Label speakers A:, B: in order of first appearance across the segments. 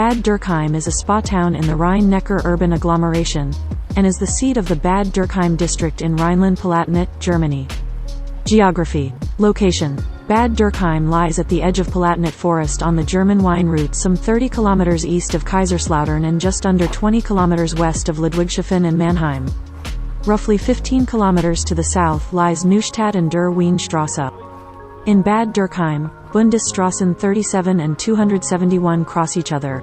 A: Bad Dürkheim is a spa town in the Rhine-Neckar urban agglomeration, and is the seat of the Bad Dürkheim district in Rhineland-Palatinate, Germany. Geography. Location. Bad Dürkheim lies at the edge of Palatinate forest on the German wine route, some 30 kilometers east of Kaiserslautern and just under 20 kilometers west of Ludwigshafen and Mannheim. Roughly 15 kilometers to the south lies Neustadt and der Weinstraße. In Bad Dürkheim, Bundesstraßen 37 and 271 cross each other.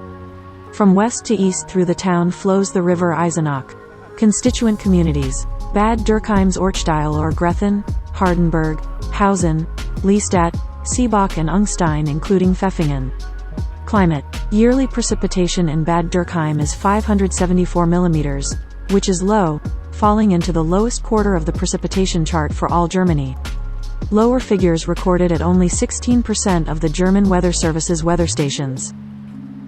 A: From west to east through the town flows the river Eisenach. Constituent communities: Bad Dürkheim's Ortsteil or Grethen, Hardenberg, Hausen, Liestadt, Seebach and Ungstein including Pfeffingen. Climate. Yearly precipitation in Bad Dürkheim is 574 mm, which is low, falling into the lowest quarter of the precipitation chart for all Germany. Lower figures recorded at only 16% of the German Weather Service's weather stations.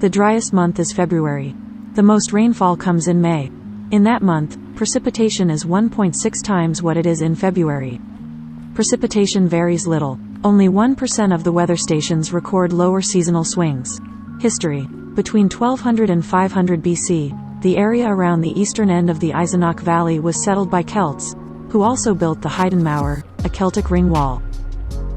A: The driest month is February. The most rainfall comes in May. In that month, precipitation is 1.6 times what it is in February. Precipitation varies little. Only 1% of the weather stations record lower seasonal swings. History. Between 1200 and 500 BC, the area around the eastern end of the Eisenach Valley was settled by Celts, who also built the Heidenmauer, a Celtic ring wall.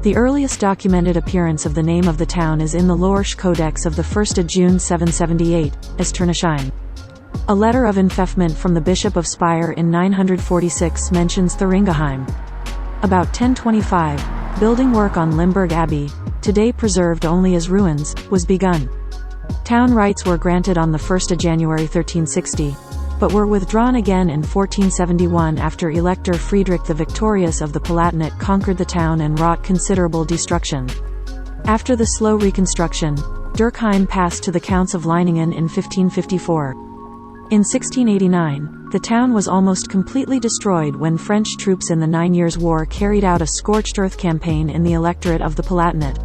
A: The earliest documented appearance of the name of the town is in the Lorsch Codex of 1 June 778, as Turnschein. A letter of enfeoffment from the Bishop of Speyer in 946 mentions Thuringerheim. About 1025, building work on Limburg Abbey, today preserved only as ruins, was begun. Town rights were granted on 1 January 1360, but were withdrawn again in 1471 after Elector Friedrich the Victorious of the Palatinate conquered the town and wrought considerable destruction. After the slow reconstruction, Dürkheim passed to the Counts of Leiningen in 1554. In 1689, the town was almost completely destroyed when French troops in the 9 Years' War carried out a scorched earth campaign in the electorate of the Palatinate.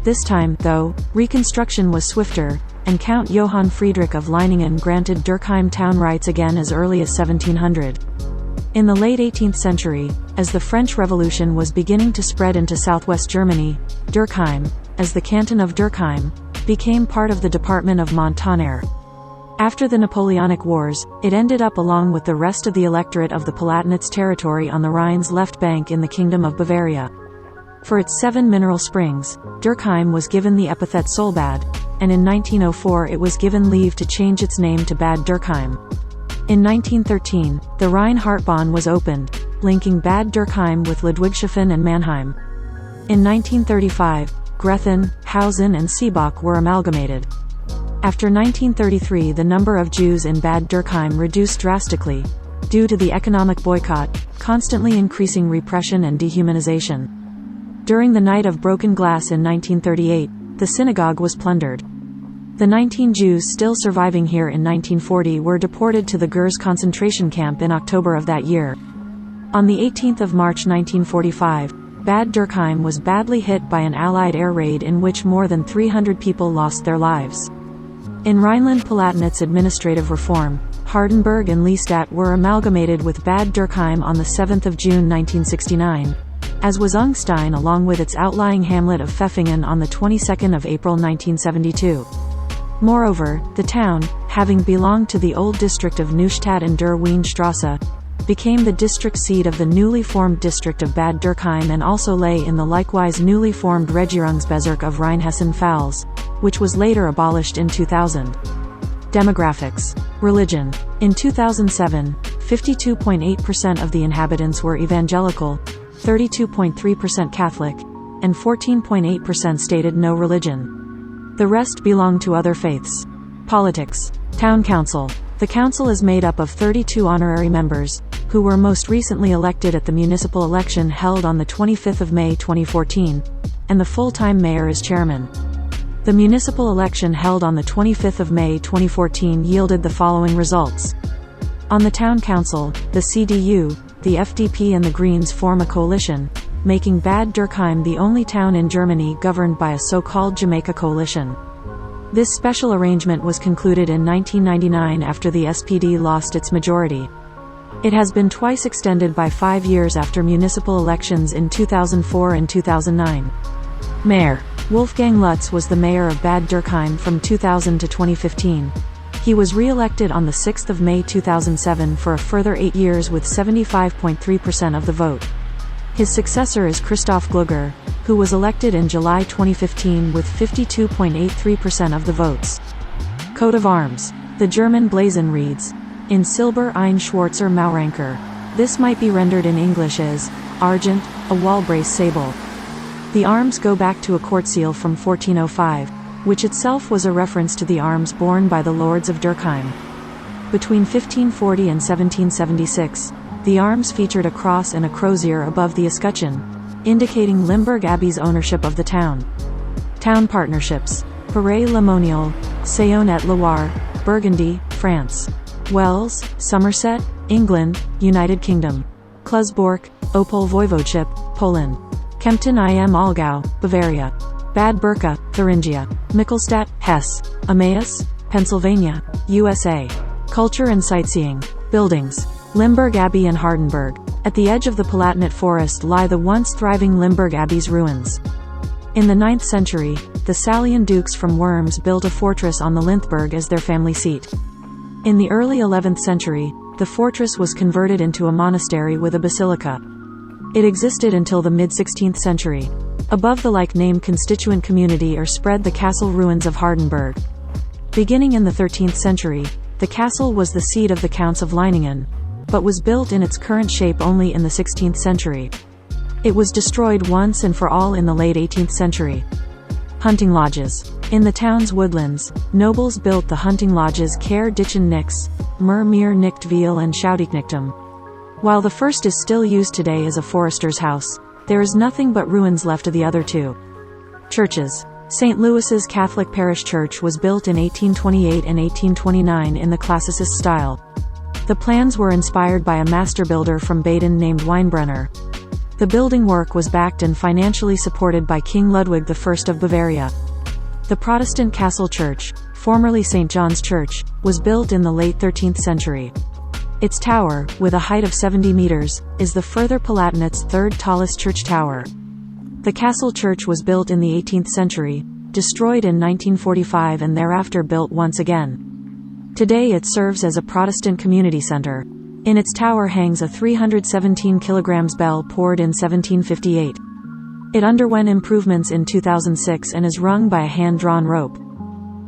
A: This time, though, reconstruction was swifter, and Count Johann Friedrich of Leiningen granted Dürkheim town rights again as early as 1700. In the late 18th century, as the French Revolution was beginning to spread into southwest Germany, Dürkheim, as the canton of Dürkheim, became part of the department of Montagnard. After the Napoleonic Wars, it ended up along with the rest of the electorate of the Palatinate's territory on the Rhine's left bank in the Kingdom of Bavaria. For its 7 mineral springs, Dürkheim was given the epithet Solbad, and in 1904 it was given leave to change its name to Bad Dürkheim. In 1913, the Rhine-Hartbahn was opened, linking Bad Dürkheim with Ludwigshafen and Mannheim. In 1935, Grethen, Hausen and Seebach were amalgamated. After 1933, the number of Jews in Bad Dürkheim reduced drastically, due to the economic boycott, constantly increasing repression and dehumanization. During the Night of Broken Glass in 1938, the synagogue was plundered. The 19 Jews still surviving here in 1940 were deported to the Gurs concentration camp in October of that year. On the 18th of March 1945, Bad Dürkheim was badly hit by an Allied air raid in which more than 300 people lost their lives. In Rhineland-Palatinate's administrative reform, Hardenberg and Liestadt were amalgamated with Bad Dürkheim on 7 June 1969, as was Ungstein along with its outlying hamlet of Pfeffingen on the 22nd of April 1972. Moreover, the town, having belonged to the old district of Neustadt and der Weinstraße, became the district seat of the newly formed district of Bad Dürkheim and also lay in the likewise newly formed Regierungsbezirk of Rheinhessen-Pfalz, which was later abolished in 2000. Demographics. Religion. In 2007, 52.8% of the inhabitants were evangelical, 32.3% Catholic, and 14.8% stated no religion. The rest belong to other faiths. Politics. Town Council. The council is made up of 32 honorary members, who were most recently elected at the municipal election held on 25 May 2014, and the full-time mayor is chairman. The municipal election held on 25 May 2014 yielded the following results. On the town council, the CDU, the FDP and the Greens form a coalition, making Bad Dürkheim the only town in Germany governed by a so-called Jamaica coalition. This special arrangement was concluded in 1999 after the SPD lost its majority. It has been twice extended by 5 years after municipal elections in 2004 and 2009. Mayor. Wolfgang Lutz was the mayor of Bad Dürkheim from 2000 to 2015. He was re-elected on 6 May 2007 for a further 8 years with 75.3% of the vote. His successor is Christoph Glugger, who was elected in July 2015 with 52.83% of the votes. Coat of arms. The German blazon reads, in silber ein schwarzer Mauranker. This might be rendered in English as, argent, a wall-brace sable. The arms go back to a court seal from 1405, which itself was a reference to the arms borne by the lords of Dürkheim. Between 1540 and 1776, the arms featured a cross and a crozier above the escutcheon, indicating Limburg Abbey's ownership of the town. Town partnerships. Paray-le-Monial, Saône-et-Loire, Burgundy, France. Wells, Somerset, England, United Kingdom. Klusbork, Opole Voivodeship, Poland. Kempten im Allgäu, Bavaria. Bad Berka, Thuringia. Michelstadt, Hesse. Emmaus, Pennsylvania, USA. Culture and sightseeing. Buildings. Limburg Abbey and Hardenberg. At the edge of the Palatinate forest lie the once thriving Limburg Abbey's ruins. In the 9th century, the Salian dukes from Worms built a fortress on the Lindberg as their family seat. In the early 11th century, the fortress was converted into a monastery with a basilica. It existed until the mid-16th century. Above the like-name constituent community are spread the castle ruins of Hardenberg. Beginning in the 13th century, the castle was the seat of the Counts of Leiningen, but was built in its current shape only in the 16th century. It was destroyed once and for all in the late 18th century. Hunting lodges. In the town's woodlands, nobles built the hunting lodges Kehr Ditchen Nix, Mer Meer Nicht Veel and Schoutiknichtum. While the first is still used today as a forester's house, there is nothing but ruins left of the other two. Churches. St. Louis's Catholic Parish Church was built in 1828 and 1829 in the Classicist style. The plans were inspired by a master builder from Baden named Weinbrenner. The building work was backed and financially supported by King Ludwig I of Bavaria. The Protestant Castle Church, formerly St. John's Church, was built in the late 13th century. Its tower, with a height of 70 meters, is the further Palatinate's third tallest church tower. The Castle Church was built in the 18th century, destroyed in 1945 and thereafter built once again. Today it serves as a Protestant community center. In its tower hangs a 317 kg bell poured in 1758. It underwent improvements in 2006 and is rung by a hand-drawn rope.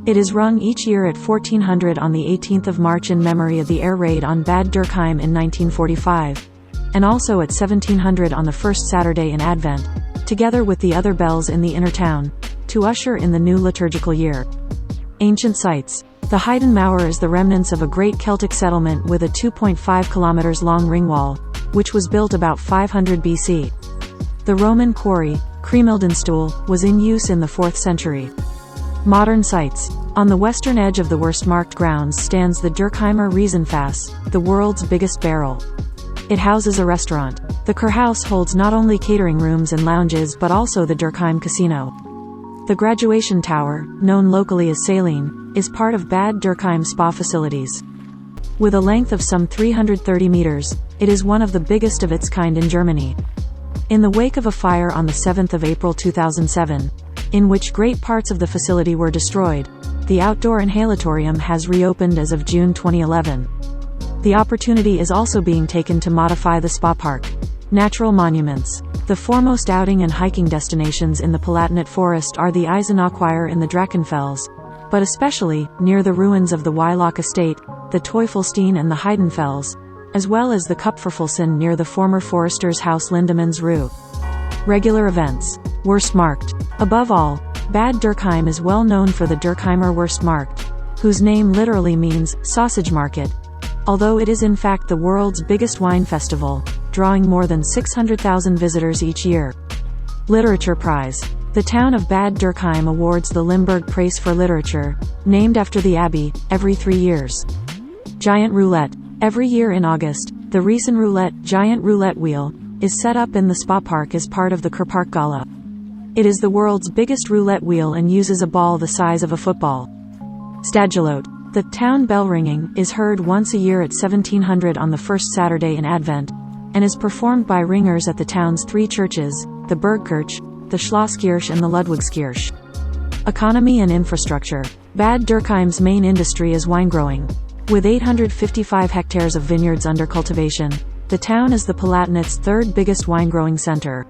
A: It is rung each year at 1400 on the 18th of March in memory of the air raid on Bad Dürkheim in 1945, and also at 1700 on the first Saturday in Advent, together with the other bells in the inner town, to usher in the new liturgical year. Ancient sites. The Heiden Mauer is the remnants of a great Celtic settlement with a 2.5 kilometers long ring wall, which was built about 500 BC. The Roman quarry, Kriemhildenstuhl, was in use in the 4th century. Modern sites. On the western edge of the worst-marked grounds stands the Dürkheimer Riesenfass, the world's biggest barrel. It houses a restaurant. The Kurhaus holds not only catering rooms and lounges but also the Dürkheim Casino. The Graduation Tower, known locally as Saline, is part of Bad Dürkheim spa facilities. With a length of some 330 meters, it is one of the biggest of its kind in Germany. In the wake of a fire on the 7th of April 2007, in which great parts of the facility were destroyed, the outdoor inhalatorium has reopened as of June 2011. The opportunity is also being taken to modify the spa park. Natural monuments. The foremost outing and hiking destinations in the Palatinate forest are the Eisenachweiher in the Drachenfels, but especially, near the ruins of the Weilock estate, the Teufelstein and the Heidenfels, as well as the Kupferfelsen near the former forester's house Lindemans Rue. Regular events. Wurstmarkt. Above all, Bad Dürkheim is well known for the Dürkheimer Wurstmarkt, whose name literally means sausage market, although it is in fact the world's biggest wine festival, drawing more than 600,000 visitors each year. Literature Prize. The town of Bad Dürkheim awards the Limburg Prize for Literature, named after the abbey, every 3 years. Giant Roulette. Every year in August, the Riesen Roulette Giant Roulette Wheel is set up in the spa park as part of the Kurpark Gala. It is the world's biggest roulette wheel and uses a ball the size of a football. Stadgeloot. The town bell ringing is heard once a year at 1700 on the first Saturday in Advent, and is performed by ringers at the town's 3 churches, the Bergkirche, the Schlosskirche and the Ludwigskirche. Economy and infrastructure. Bad Dürkheim's main industry is wine growing. With 855 hectares of vineyards under cultivation, the town is the Palatinate third biggest wine-growing center.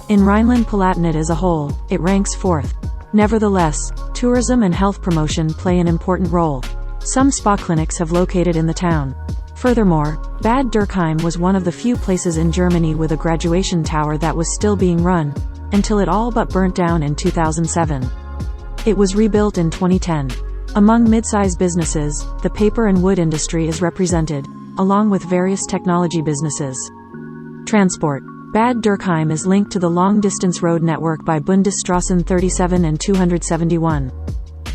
A: In Rhineland-Palatinate as a whole, it ranks fourth. Nevertheless, tourism and health promotion play an important role. Some spa clinics have located in the town. Furthermore, Bad Dürkheim was one of the few places in Germany with a graduation tower that was still being run, until it all but burnt down in 2007. It was rebuilt in 2010. Among mid-size businesses, the paper and wood industry is represented, along with various technology businesses. Transport. Bad Dürkheim is linked to the long-distance road network by Bundesstraßen 37 and 271.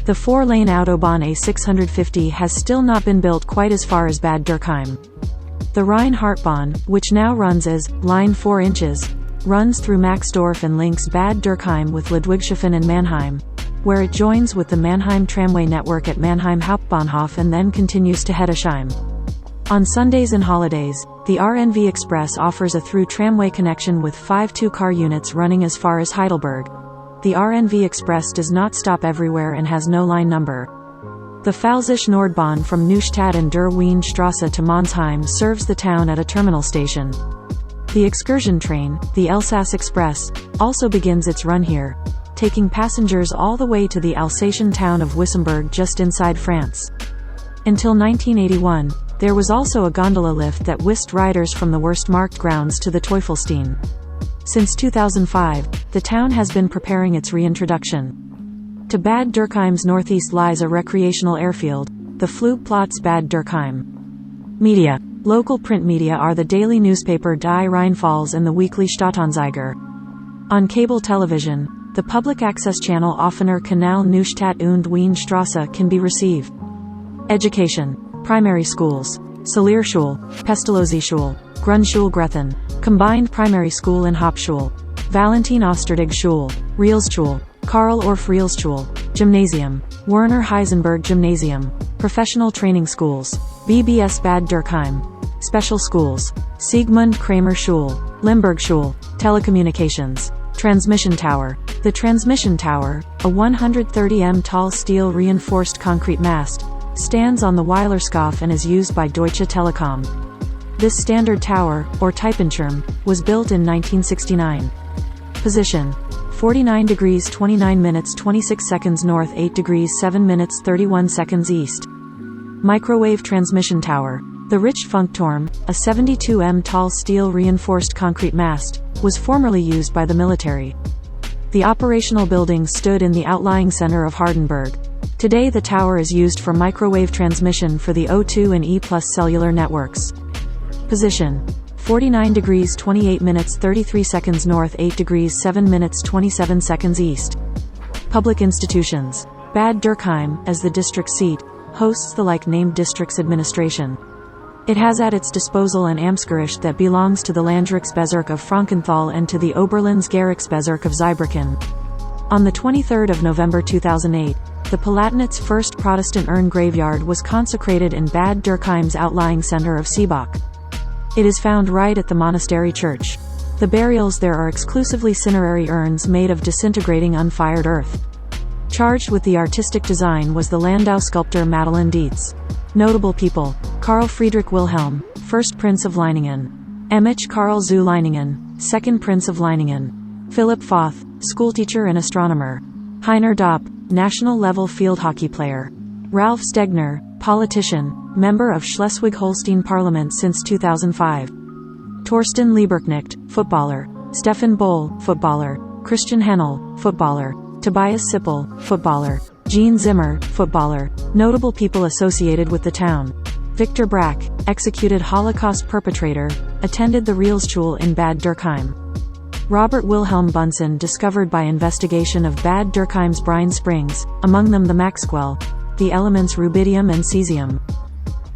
A: The 4-lane Autobahn A650 has still not been built quite as far as Bad Dürkheim. The Rhein-Hartbahn, which now runs as Line 4 inches, runs through Maxdorf and links Bad Dürkheim with Ludwigshafen and Mannheim, where it joins with the Mannheim tramway network at Mannheim Hauptbahnhof and then continues to Heddesheim. On Sundays and holidays, the RNV Express offers a through tramway connection with 5 two-car units running as far as Heidelberg. The RNV Express does not stop everywhere and has no line number. The Pfälzische Nordbahn from Neustadt and Der Weinstraße to Monsheim serves the town at a terminal station. The excursion train, the Elsass Express, also begins its run here, taking passengers all the way to the Alsatian town of Wissembourg just inside France. Until 1981, there was also a gondola lift that whisked riders from the Wurstmarkt grounds to the Teufelstein. Since 2005, the town has been preparing its reintroduction. To Bad Dürkheim's northeast lies a recreational airfield, the Flugplatz Bad Dürkheim. Media. Local print media are the daily newspaper Die Rheinpfalz and the weekly Stadtanzeiger. On cable television, the public access channel Offener Kanal Neustadt und Weinstraße can be received. Education. Primary schools. Salierschule, Pestalozzi-Schule, Grundschule Grethen, Combined Primary School and Hauptschule, Valentin Osterdig Schule, Realschule, Karl Orff Realschule, Gymnasium, Werner Heisenberg Gymnasium, Professional Training Schools, BBS Bad Dürkheim, Special Schools, Siegmund Kramer Schule, Limburg Schule, Telecommunications, Transmission Tower. The transmission tower, a 130 m tall steel reinforced concrete mast, stands on the Weilerskopf and is used by Deutsche Telekom. This standard tower, or Typenschirm, was built in 1969. Position: 49 degrees 29 minutes 26 seconds north, 8 degrees 7 minutes 31 seconds east. Microwave transmission tower. The Richtfunkturm, a 72 m tall steel reinforced concrete mast, was formerly used by the military. The operational building stood in the outlying center of Hardenberg. Today the tower is used for microwave transmission for the O2 and E+ cellular networks. Position: 49 degrees 28 minutes 33 seconds north, 8 degrees 7 minutes 27 seconds east. Public institutions. Bad Dürkheim, as the district seat, hosts the like-named district's administration. It has at its disposal an Amtsgericht that belongs to the Landgerichtsbezirk of Frankenthal and to the Oberlandesgerichtsbezirk of Zweibrücken. On the 23rd of November 2008, the Palatinate's first Protestant urn graveyard was consecrated in Bad Dürkheim's outlying center of Seebach. It is found right at the monastery church. The burials there are exclusively cinerary urns made of disintegrating unfired earth. Charged with the artistic design was the Landau sculptor Madeleine Dietz. Notable people: Karl Friedrich Wilhelm, 1st Prince of Leiningen; Emich Karl zu Leiningen, 2nd Prince of Leiningen; Philipp Foth, schoolteacher and astronomer; Heiner Dopp, national-level field hockey player; Ralph Stegner, politician, member of Schleswig-Holstein Parliament since 2005; Torsten Lieberknecht, footballer; Stefan Boll, footballer; Christian Hennel, footballer; Tobias Sippel, footballer; Gene Zimmer, footballer. Notable people associated with the town: Victor Brack, executed Holocaust perpetrator, attended the Realschule in Bad Dürkheim. Robert Wilhelm Bunsen discovered by investigation of Bad Dürkheim's brine springs, among them the Maxwell, the elements rubidium and cesium.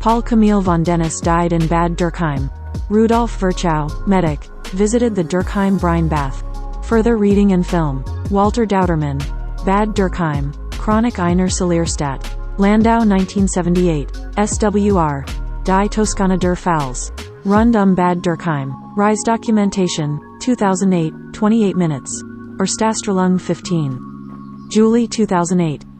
A: Paul Camille von Dennis died in Bad Dürkheim. Rudolf Virchow, medic, visited the Dürkheim brine bath. Further reading and film: Walter Dauterman, Bad Dürkheim, Chronik einer Salierstadt. Landau 1978, SWR. Die Toskana der Pfalz. Rund Bad Dürkheim. Rise documentation, 2008, 28 minutes. or Stastralung 15. Julie 2008.